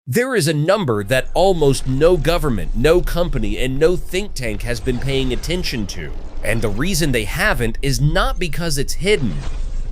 There is a number that almost no government, no company, and no think tank has been paying attention to. And the reason they haven't is not because it's hidden.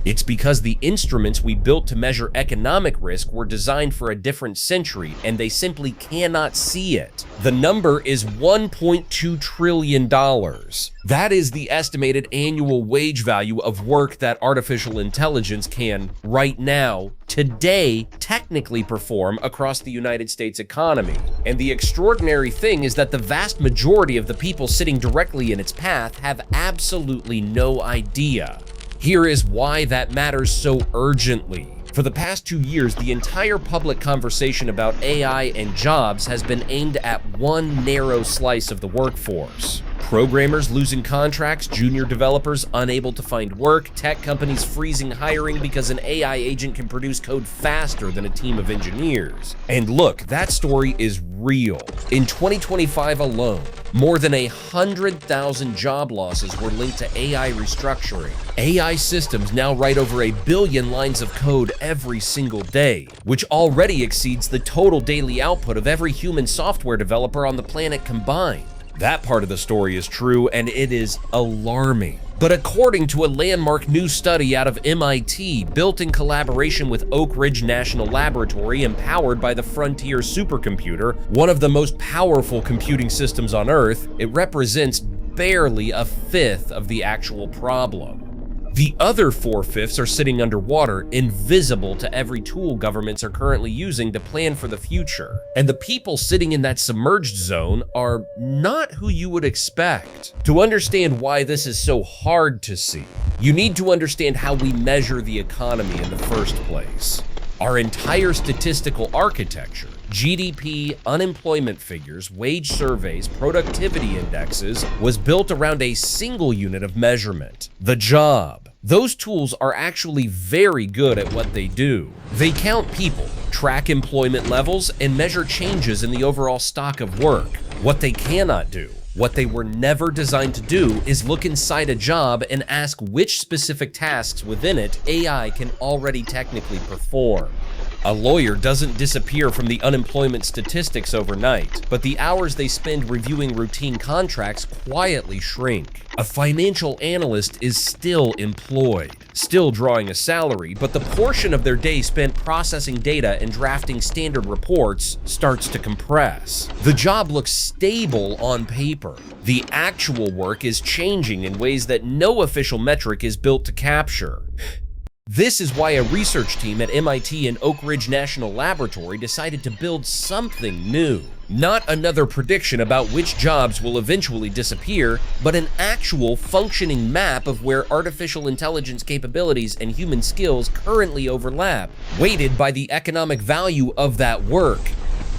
It's because the instruments we built to measure economic risk were designed for a different century, and they simply cannot see it. The number is $1.2 trillion. That is the estimated annual wage value of work that artificial intelligence can, right now, today, technically perform across the United States economy. And the extraordinary thing is that the vast majority of the people sitting directly in its path have absolutely no idea. Here is why that matters so urgently. For the past 2 years, the entire public conversation about AI and jobs has been aimed at one narrow slice of the workforce. Programmers losing contracts, junior developers unable to find work, tech companies freezing hiring because an AI agent can produce code faster than a team of engineers. And look, that story is real. In 2025 alone, more than 100,000 job losses were linked to AI restructuring. AI systems now write over 1 billion lines of code every single day, which already exceeds the total daily output of every human software developer on the planet combined. That part of the story is true, and it is alarming. But according to a landmark new study out of MIT, built in collaboration with Oak Ridge National Laboratory and powered by the Frontier supercomputer, one of the most powerful computing systems on Earth, it represents barely 1/5 of the actual problem. The other 4/5 are sitting underwater, invisible to every tool governments are currently using to plan for the future. And the people sitting in that submerged zone are not who you would expect. To understand why this is so hard to see, you need to understand how we measure the economy in the first place. Our entire statistical architecture, GDP, unemployment figures, wage surveys, productivity indexes, was built around a single unit of measurement: the job. Those tools are actually very good at what they do. They count people, track employment levels, and measure changes in the overall stock of work. What they cannot do, what they were never designed to do, is look inside a job and ask which specific tasks within it AI can already technically perform. A lawyer doesn't disappear from the unemployment statistics overnight, but the hours they spend reviewing routine contracts quietly shrink. A financial analyst is still employed, still drawing a salary, but the portion of their day spent processing data and drafting standard reports starts to compress. The job looks stable on paper. The actual work is changing in ways that no official metric is built to capture. This is why a research team at MIT and Oak Ridge National Laboratory decided to build something new. Not another prediction about which jobs will eventually disappear, but an actual functioning map of where artificial intelligence capabilities and human skills currently overlap, weighted by the economic value of that work.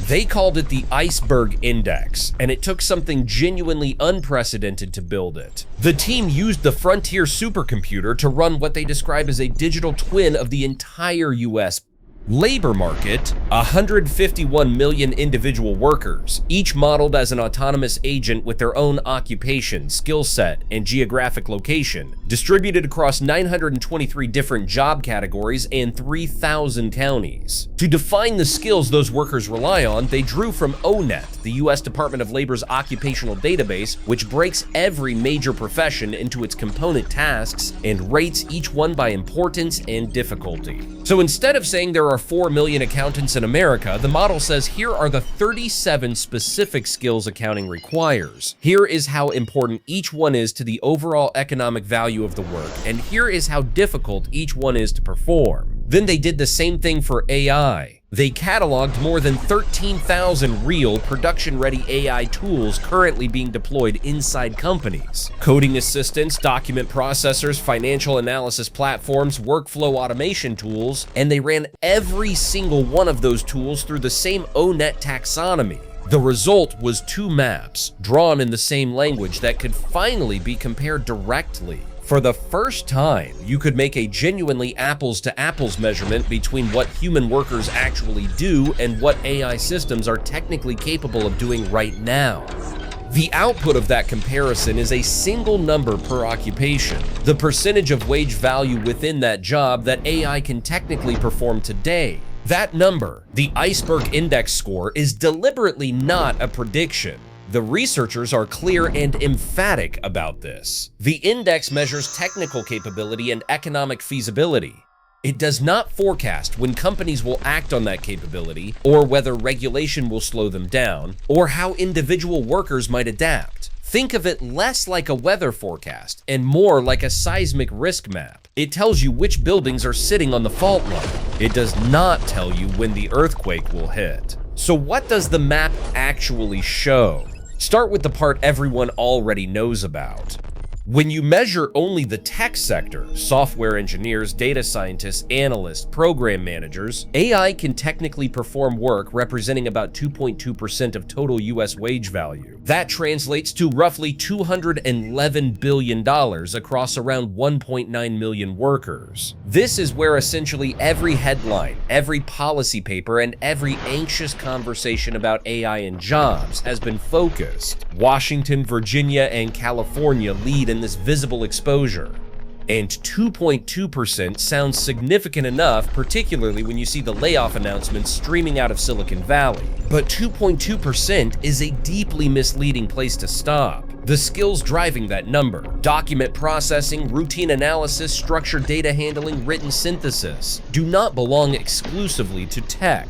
They called it the Iceberg Index, and it took something genuinely unprecedented to build it. The team used the Frontier supercomputer to run what they describe as a digital twin of the entire US labor market, 151 million individual workers, each modeled as an autonomous agent with their own occupation, skill set, and geographic location, distributed across 923 different job categories and 3,000 counties. To define the skills those workers rely on, they drew from ONET, the US Department of Labor's occupational database, which breaks every major profession into its component tasks and rates each one by importance and difficulty. So instead of saying there are 4 million accountants in America, the model says here are the 37 specific skills accounting requires. Here is how important each one is to the overall economic value of the work, and here is how difficult each one is to perform. Then they did the same thing for AI. They cataloged more than 13,000 real production-ready AI tools currently being deployed inside companies. Coding assistants, document processors, financial analysis platforms, workflow automation tools, and they ran every single one of those tools through the same ONET taxonomy. The result was 2 maps, drawn in the same language, that could finally be compared directly. For the first time, you could make a genuinely apples-to-apples measurement between what human workers actually do and what AI systems are technically capable of doing right now. The output of that comparison is a single number per occupation, the percentage of wage value within that job that AI can technically perform today. That number, the Iceberg Index score, is deliberately not a prediction. The researchers are clear and emphatic about this. The index measures technical capability and economic feasibility. It does not forecast when companies will act on that capability, or whether regulation will slow them down, or how individual workers might adapt. Think of it less like a weather forecast and more like a seismic risk map. It tells you which buildings are sitting on the fault line. It does not tell you when the earthquake will hit. So what does the map actually show? Start with the part everyone already knows about. When you measure only the tech sector, software engineers, data scientists, analysts, program managers, AI can technically perform work representing about 2.2% of total US wage value. That translates to roughly $211 billion across around 1.9 million workers. This is where essentially every headline, every policy paper, and every anxious conversation about AI and jobs has been focused. Washington, Virginia, and California lead in this visible exposure. And 2.2% sounds significant enough, particularly when you see the layoff announcements streaming out of Silicon Valley. But 2.2% is a deeply misleading place to stop. The skills driving that number, document processing, routine analysis, structured data handling, written synthesis, do not belong exclusively to tech.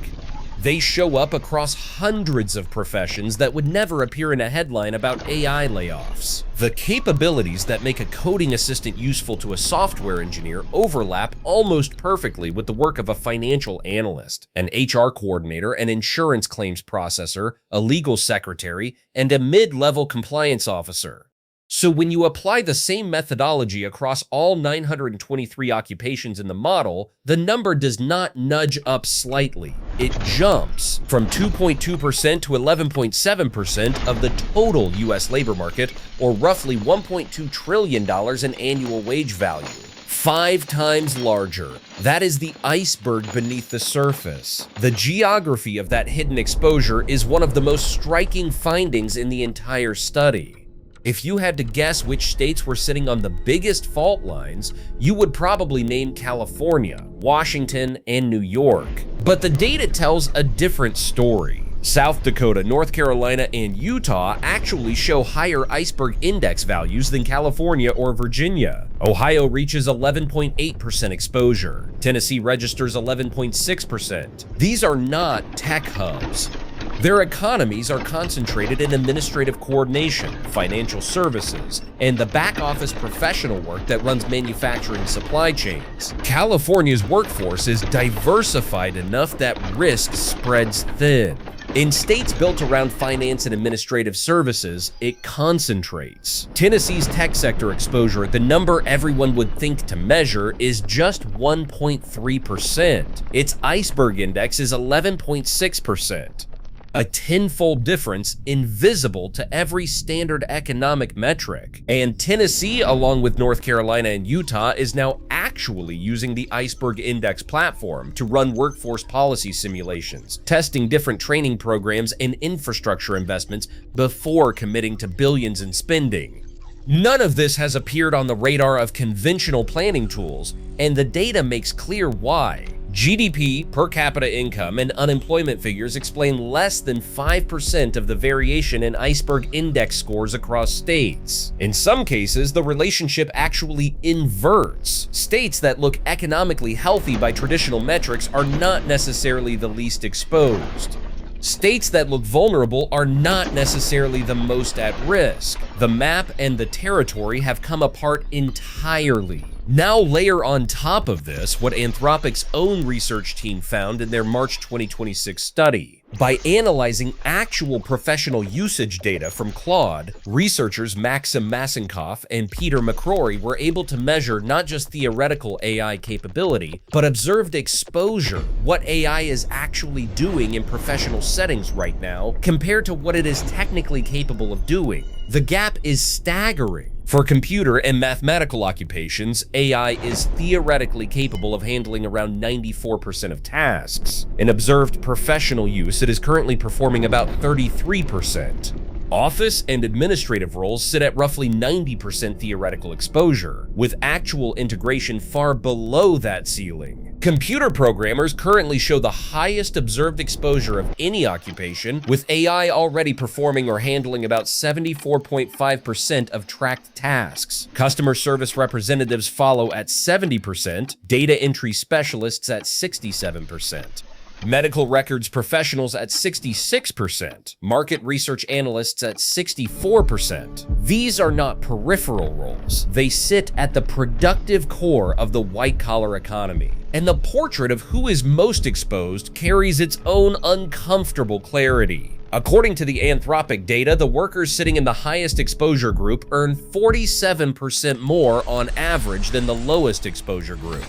They show up across hundreds of professions that would never appear in a headline about AI layoffs. The capabilities that make a coding assistant useful to a software engineer overlap almost perfectly with the work of a financial analyst, an HR coordinator, an insurance claims processor, a legal secretary, and a mid-level compliance officer. So when you apply the same methodology across all 923 occupations in the model, the number does not nudge up slightly. It jumps from 2.2% to 11.7% of the total US labor market, or roughly $1.2 trillion in annual wage value. 5 times larger. That is the iceberg beneath the surface. The geography of that hidden exposure is one of the most striking findings in the entire study. If you had to guess which states were sitting on the biggest fault lines, you would probably name California, Washington, and New York. But the data tells a different story. South Dakota, North Carolina, and Utah actually show higher Iceberg Index values than California or Virginia. Ohio reaches 11.8% exposure. Tennessee registers 11.6%. These are not tech hubs. Their economies are concentrated in administrative coordination, financial services, and the back-office professional work that runs manufacturing supply chains. California's workforce is diversified enough that risk spreads thin. In states built around finance and administrative services, it concentrates. Tennessee's tech sector exposure, the number everyone would think to measure, is just 1.3%. Its Iceberg Index is 11.6%. A tenfold difference invisible to every standard economic metric. And Tennessee, along with North Carolina and Utah, is now actually using the Iceberg Index platform to run workforce policy simulations, testing different training programs and infrastructure investments before committing to billions in spending. None of this has appeared on the radar of conventional planning tools, and the data makes clear why. GDP, per capita income, and unemployment figures explain less than 5% of the variation in Iceberg Index scores across states. In some cases, the relationship actually inverts. States that look economically healthy by traditional metrics are not necessarily the least exposed. States that look vulnerable are not necessarily the most at risk. The map and the territory have come apart entirely. Now layer on top of this what Anthropic's own research team found in their March 2026 study. By analyzing actual professional usage data from Claude, researchers Maxim Masenkoff and Peter McCrory were able to measure not just theoretical AI capability, but observed exposure, what AI is actually doing in professional settings right now, compared to what it is technically capable of doing. The gap is staggering. For computer and mathematical occupations, AI is theoretically capable of handling around 94% of tasks. In observed professional use, it is currently performing about 33%. Office and administrative roles sit at roughly 90% theoretical exposure, with actual integration far below that ceiling. Computer programmers currently show the highest observed exposure of any occupation, with AI already performing or handling about 74.5% of tracked tasks. Customer service representatives follow at 70%, data entry specialists at 67%. Medical records professionals at 66%, market research analysts at 64%. These are not peripheral roles. They sit at the productive core of the white-collar economy. And the portrait of who is most exposed carries its own uncomfortable clarity. According to the Anthropic data, the workers sitting in the highest exposure group earn 47% more on average than the lowest exposure group.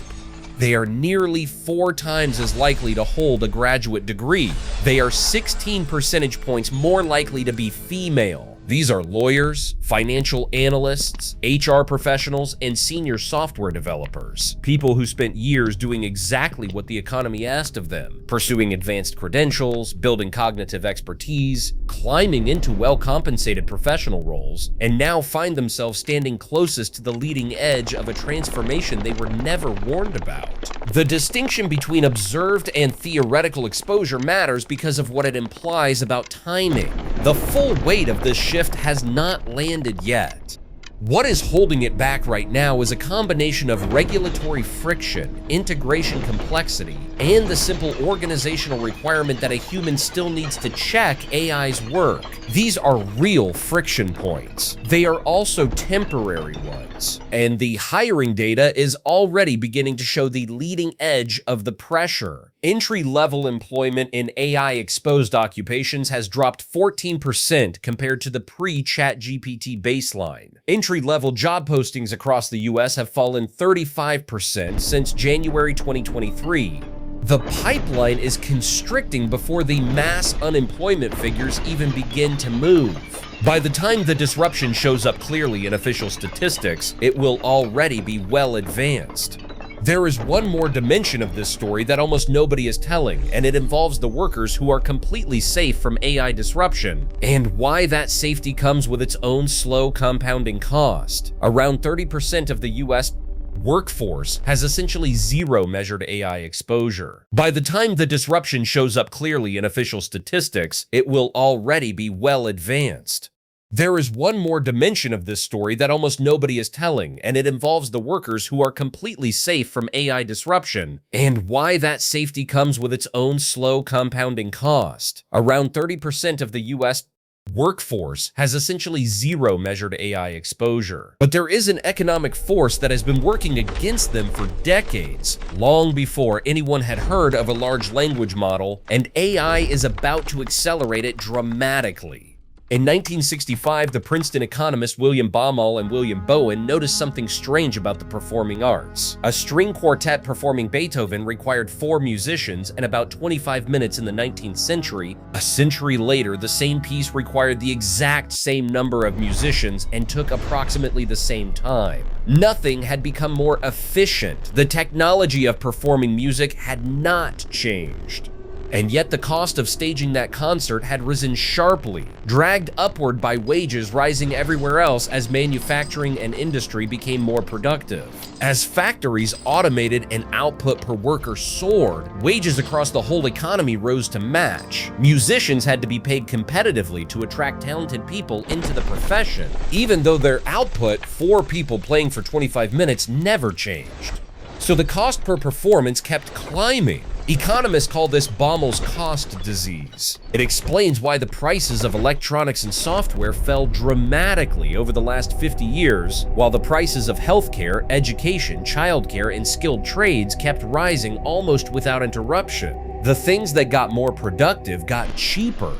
They are nearly 4 times as likely to hold a graduate degree. They are 16 percentage points more likely to be female. These are lawyers, financial analysts, HR professionals, and senior software developers. People who spent years doing exactly what the economy asked of them, pursuing advanced credentials, building cognitive expertise, climbing into well-compensated professional roles, and now find themselves standing closest to the leading edge of a transformation they were never warned about. The distinction between observed and theoretical exposure matters because of what it implies about timing. The full weight of this shift has not landed yet. What is holding it back right now is a combination of regulatory friction, integration complexity, and the simple organizational requirement that a human still needs to check AI's work. These are real friction points. They are also temporary ones. And the hiring data is already beginning to show the leading edge of the pressure. Entry-level employment in AI-exposed occupations has dropped 14% compared to the pre-ChatGPT baseline. Entry-level job postings across the US have fallen 35% since January 2023. The pipeline is constricting before the mass unemployment figures even begin to move. By the time the disruption shows up clearly in official statistics, it will already be well advanced. There is one more dimension of this story that almost nobody is telling, and it involves the workers who are completely safe from AI disruption, and why that safety comes with its own slow compounding cost. Around 30% of the US workforce has essentially zero measured AI exposure. By the time the disruption shows up clearly in official statistics, it will already be well advanced. There is one more dimension of this story that almost nobody is telling, and it involves the workers who are completely safe from AI disruption, and why that safety comes with its own slow compounding cost. Around 30% of the US workforce has essentially zero measured AI exposure. But there is an economic force that has been working against them for decades, long before anyone had heard of a large language model, and AI is about to accelerate it dramatically. In 1965, the Princeton economists William Baumol and William Bowen noticed something strange about the performing arts. A string quartet performing Beethoven required 4 musicians and about 25 minutes in the 19th century. A century later, the same piece required the exact same number of musicians and took approximately the same time. Nothing had become more efficient. The technology of performing music had not changed. And yet the cost of staging that concert had risen sharply, dragged upward by wages rising everywhere else as manufacturing and industry became more productive. As factories automated and output per worker soared, wages across the whole economy rose to match. Musicians had to be paid competitively to attract talented people into the profession, even though their output, 4 people playing for 25 minutes, never changed. So the cost per performance kept climbing. Economists call this Baumol's cost disease. It explains why the prices of electronics and software fell dramatically over the last 50 years, while the prices of healthcare, education, childcare, and skilled trades kept rising almost without interruption. The things that got more productive got cheaper.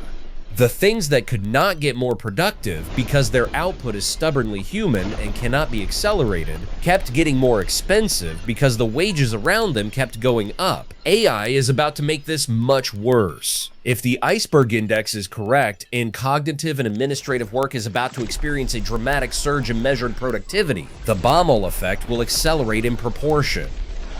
The things that could not get more productive because their output is stubbornly human and cannot be accelerated kept getting more expensive because the wages around them kept going up. AI is about to make this much worse. If the Iceberg Index is correct, and cognitive and administrative work is about to experience a dramatic surge in measured productivity, the Baumol effect will accelerate in proportion.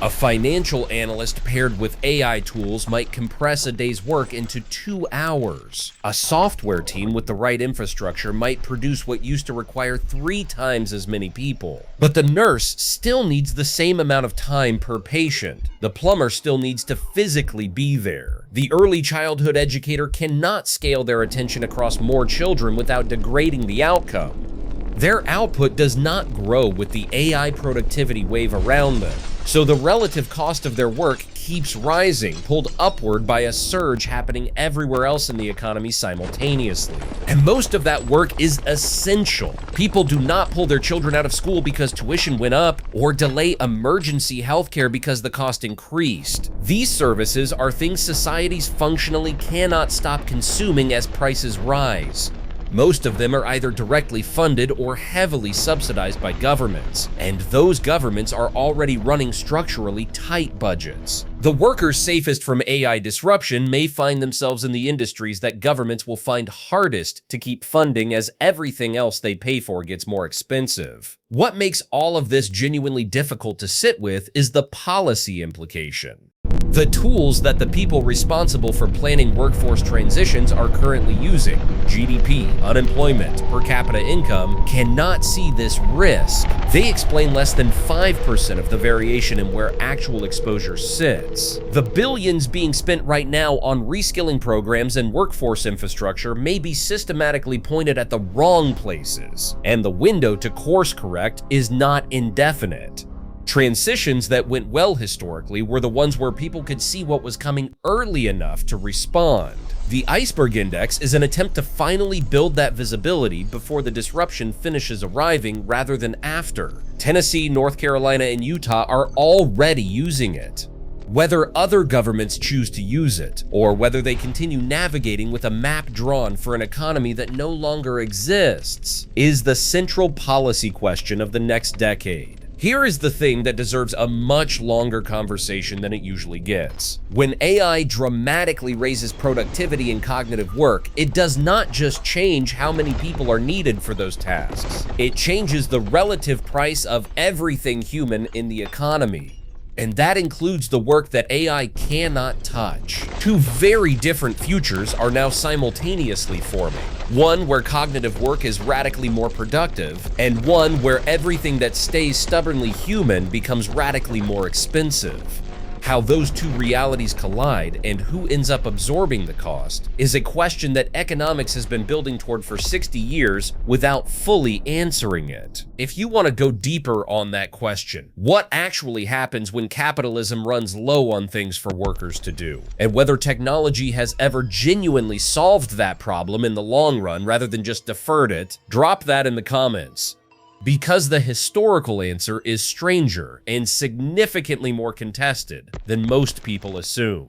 A financial analyst paired with AI tools might compress a day's work into 2 hours. A software team with the right infrastructure might produce what used to require 3 times as many people. But the nurse still needs the same amount of time per patient. The plumber still needs to physically be there. The early childhood educator cannot scale their attention across more children without degrading the outcome. Their output does not grow with the AI productivity wave around them. So the relative cost of their work keeps rising, pulled upward by a surge happening everywhere else in the economy simultaneously. And most of that work is essential. People do not pull their children out of school because tuition went up or delay emergency healthcare because the cost increased. These services are things societies functionally cannot stop consuming as prices rise. Most of them are either directly funded or heavily subsidized by governments, and those governments are already running structurally tight budgets. The workers safest from AI disruption may find themselves in the industries that governments will find hardest to keep funding as everything else they pay for gets more expensive. What makes all of this genuinely difficult to sit with is the policy implication. The tools that the people responsible for planning workforce transitions are currently using, GDP, unemployment, per capita income, cannot see this risk. They explain less than 5% of the variation in where actual exposure sits. The billions being spent right now on reskilling programs and workforce infrastructure may be systematically pointed at the wrong places, and the window to course correct is not indefinite. Transitions that went well historically were the ones where people could see what was coming early enough to respond. The Iceberg Index is an attempt to finally build that visibility before the disruption finishes arriving rather than after. Tennessee, North Carolina, and Utah are already using it. Whether other governments choose to use it, or whether they continue navigating with a map drawn for an economy that no longer exists, is the central policy question of the next decade. Here is the thing that deserves a much longer conversation than it usually gets. When AI dramatically raises productivity in cognitive work, it does not just change how many people are needed for those tasks. It changes the relative price of everything human in the economy. And that includes the work that AI cannot touch. Two very different futures are now simultaneously forming. One where cognitive work is radically more productive, and one where everything that stays stubbornly human becomes radically more expensive. How those two realities collide and who ends up absorbing the cost is a question that economics has been building toward for 60 years without fully answering it. If you want to go deeper on that question, what actually happens when capitalism runs low on things for workers to do, and whether technology has ever genuinely solved that problem in the long run rather than just deferred it, drop that in the comments. Because the historical answer is stranger and significantly more contested than most people assume.